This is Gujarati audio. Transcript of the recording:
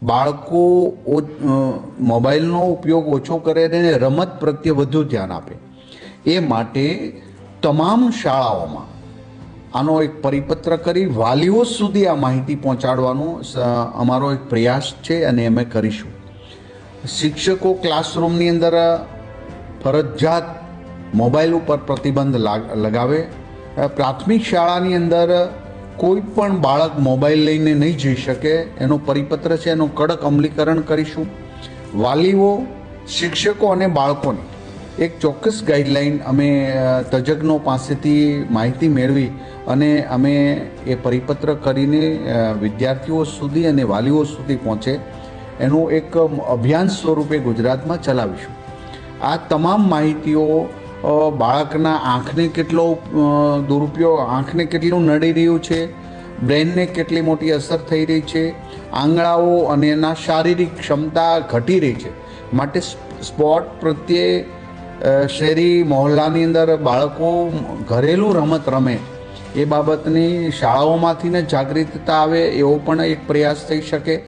બાળકો મોબાઈલનો ઉપયોગ ઓછો કરે અને રમત પ્રત્યે વધુ ધ્યાન આપે, એ માટે તમામ શાળાઓમાં આનો એક પરિપત્ર કરી વાલીઓ સુધી આ માહિતી પહોંચાડવાનો અમારો એક પ્રયાસ છે અને અમે કરીશું. શિક્ષકો ક્લાસરૂમની અંદર ફરજિયાત મોબાઈલ ઉપર પ્રતિબંધ લગાવે. પ્રાથમિક શાળાની અંદર કોઈ પણ બાળક મોબાઈલ લઈને નહીં જઈ શકે એનો પરિપત્ર છે, એનું કડક અમલીકરણ કરીશું. વાલીઓ, શિક્ષકો અને બાળકોને એક ચોક્કસ ગાઈડલાઈન અમે તજજ્ઞો પાસેથી માહિતી મેળવી અને અમે એ પરિપત્ર કરીને વિદ્યાર્થીઓ સુધી અને વાલીઓ સુધી પહોંચે એનું એક અભિયાન સ્વરૂપે ગુજરાતમાં ચલાવીશું. આ તમામ માહિતીઓ બાળકના આંખને કેટલો દુરુપયોગ, આંખને કેટલું નડી રહ્યું છે, બ્રેનને કેટલી મોટી અસર થઈ રહી છે, આંગળાઓ અને એના શારીરિક ક્ષમતા ઘટી રહી છે. માટે સ્પોર્ટ પ્રત્યે શહેરી મહોલ્લાની અંદર બાળકો ઘરેલું રમત રમે એ બાબતની શાળાઓમાંથી જાગૃતતા આવે એવો પણ એક પ્રયાસ થઈ શકે.